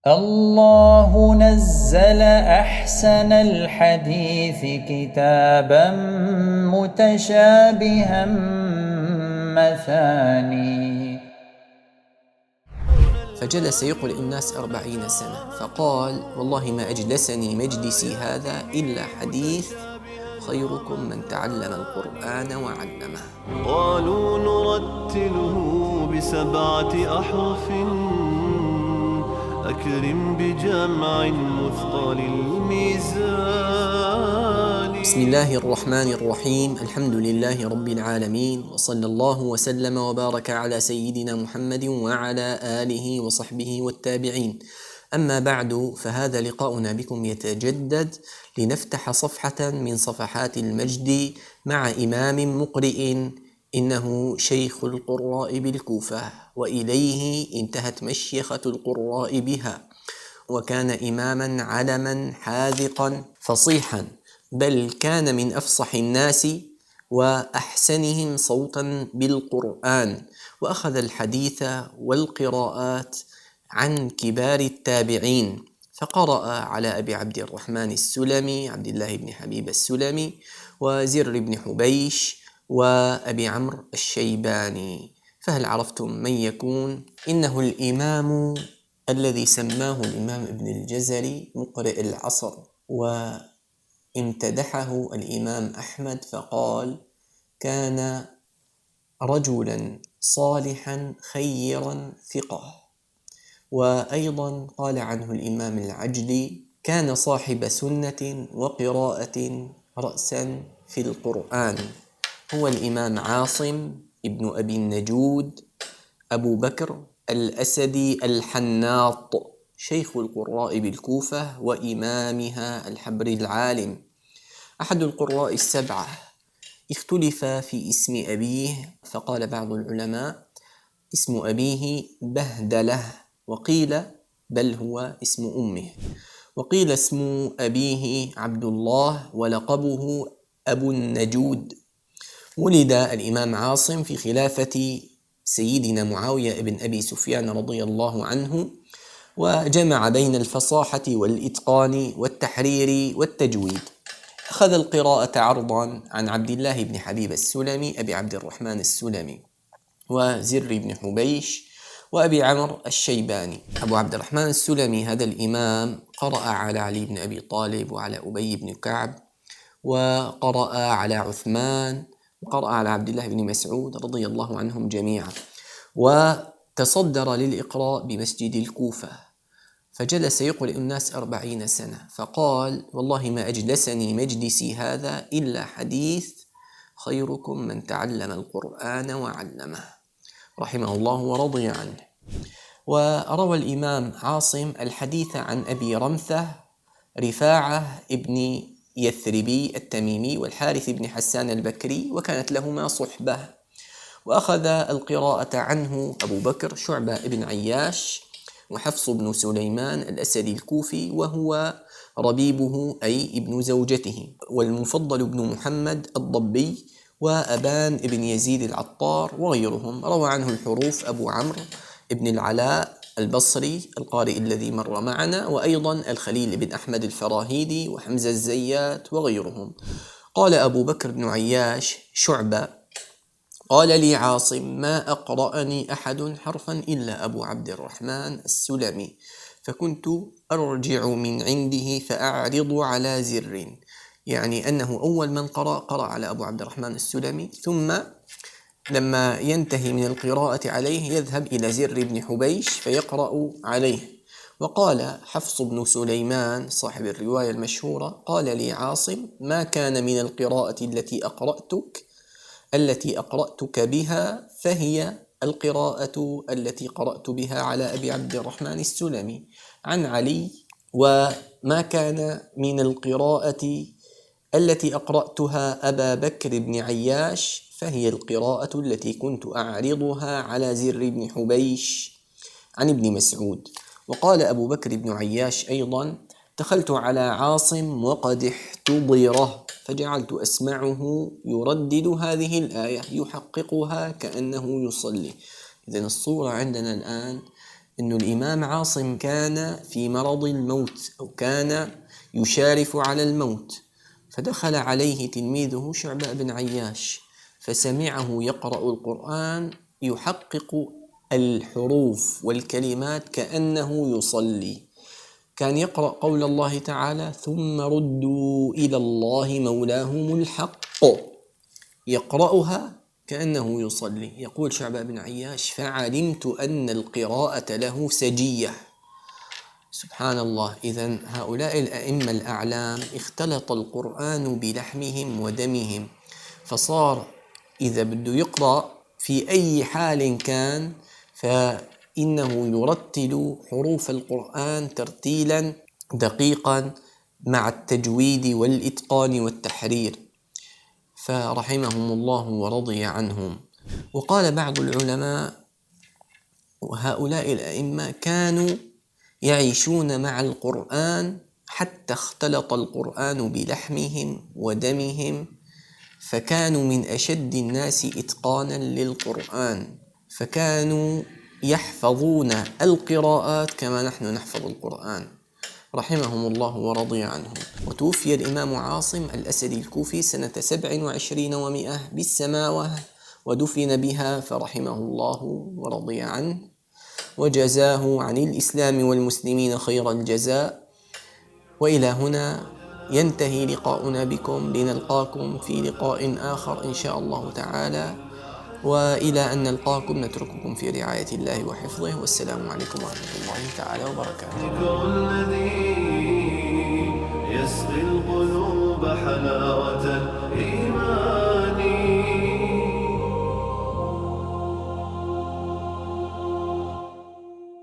الله نزل أحسن الحديث كتابا متشابها مثاني. فجلس يقرئ الناس 40 سنة، فقال: والله ما أجلسني مجلسي هذا إلا حديث خيركم من تعلم القرآن وعلمه. قالوا نرتله ب7 أحرف، أكرم بجمع مثقل الميزان. بسم الله الرحمن الرحيم، الحمد لله رب العالمين، وصلى الله وسلم وبارك على سيدنا محمد وعلى آله وصحبه والتابعين. أما بعد، فهذا لقاؤنا بكم يتجدد لنفتح صفحة من صفحات المجد مع إمام مقرئ إنه شيخ القراء بالكوفة، وإليه انتهت مشيخة القراء بها، وكان إماما علما حاذقا فصيحا، بل كان من أفصح الناس وأحسنهم صوتا بالقرآن، وأخذ الحديث والقراءات عن كبار التابعين، فقرأ على أبي عبد الرحمن السلمي عبد الله بن حبيب السلمي، وزر بن حبيش، وأبي عمرو الشيباني. فهل عرفتم من يكون؟ إنه الإمام الذي سماه الإمام ابن الجزري مقرئ العصر، وامتدحه الإمام أحمد فقال: كان رجلا صالحا خيرا ثقة. وأيضا قال عنه الإمام العجلي: كان صاحب سنة وقراءة رأسا في القرآن. هو الإمام عاصم ابن أبي النجود أبو بكر الأسدي الحناط، شيخ القراء بالكوفة وإمامها الحبر العالم، أحد القراء السبعة. اختلف في اسم أبيه، فقال بعض العلماء اسم أبيه بهدلة، وقيل بل هو اسم أمه، وقيل اسم أبيه عبد الله ولقبه أبو النجود. ولد الإمام عاصم في خلافة سيدنا معاوية بن أبي سفيان رضي الله عنه، وجمع بين الفصاحة والإتقان والتحرير والتجويد. أخذ القراءة عرضا عن عبد الله بن حبيب السلمي أبي عبد الرحمن السلمي، وزر بن حبيش، وأبي عمرو الشيباني. أبو عبد الرحمن السلمي هذا الإمام قرأ على علي بن أبي طالب وعلى أبي بن كعب، وقرأ على عثمان، وقرأ على عبد الله بن مسعود رضي الله عنهم جميعا، وتصدر للإقراء بمسجد الكوفة، فجلس يقرئ الناس 40 سنة، فقال: والله ما أجلسني مجلسي هذا إلا حديث خيركم من تعلم القرآن وعلمه، رحمه الله ورضي عنه. وروى الإمام عاصم الحديث عن أبي رمثة رفاعة ابن يثربي التميمي والحارث بن حسان البكري، وكانت لهما صحبة. وأخذ القراءة عنه أبو بكر شعبة بن عياش، وحفص بن سليمان الأسدي الكوفي، وهو ربيبه أي ابن زوجته، والمفضل بن محمد الضبي، وأبان بن يزيد العطار، وغيرهم. روى عنه الحروف أبو عمرو ابن العلاء البصري القارئ الذي مر معنا، وأيضا الخليل بن أحمد الفراهيدي وحمزة الزيات وغيرهم. قال أبو بكر بن عياش شعبة: قال لي عاصم: ما أقرأني أحد حرفا إلا أبو عبد الرحمن السلمي، فكنت أرجع من عنده فأعرض على زر، يعني أنه أول من قرأ على أبو عبد الرحمن السلمي، ثم لما ينتهي من القراءة عليه يذهب إلى زر بن حبيش فيقرأ عليه. وقال حفص بن سليمان صاحب الرواية المشهورة: قال لي عاصم: ما كان من القراءة التي أقرأتك بها فهي القراءة التي قرأت بها على أبي عبد الرحمن السلمي عن علي، وما كان من القراءة التي أقرأتها أبا بكر بن عياش فهي القراءة التي كنت أعرضها على زر بن حبيش عن ابن مسعود. وقال أبو بكر بن عياش أيضا: دخلت على عاصم وقد احتضره، فجعلت أسمعه يردد هذه الآية يحققها كأنه يصلي. إذن الصورة عندنا الآن أن الإمام عاصم كان في مرض الموت أو كان يشارف على الموت، فدخل عليه تلميذه شعبة بن عياش فسمعه يقرأ القرآن يحقق الحروف والكلمات كأنه يصلي. كان يقرأ قول الله تعالى: ثم ردوا إلى الله مولاهم الحق، يقرأها كأنه يصلي. يقول شعبة بن عياش: فعلمت أن القراءة له سجية. سبحان الله. إذن هؤلاء الأئمة الأعلام اختلط القرآن بلحمهم ودمهم، فصار إذا بده يقرأ في أي حال كان فإنه يرتل حروف القرآن ترتيلا دقيقا مع التجويد والإتقان والتحرير، فرحمهم الله ورضي عنهم. وقال بعض العلماء: وهؤلاء الأئمة كانوا يعيشون مع القرآن حتى اختلط القرآن بلحمهم ودمهم، فكانوا من أشد الناس إتقانا للقرآن، فكانوا يحفظون القراءات كما نحن نحفظ القرآن، رحمهم الله ورضي عنهم. وتوفي الإمام عاصم الأسدي الكوفي سنة 27 و100 بالسماوة، ودفن بها فرحمه الله ورضي عنه، وجزاه عن الإسلام والمسلمين خير الجزاء. وإلى هنا ينتهي لقاؤنا بكم، لنلقاكم في لقاء آخر إن شاء الله تعالى، وإلى أن نلقاكم نترككم في رعاية الله وحفظه، والسلام عليكم ورحمة الله تعالى وبركاته. ذكر الذي يسقي القلوب حلاوة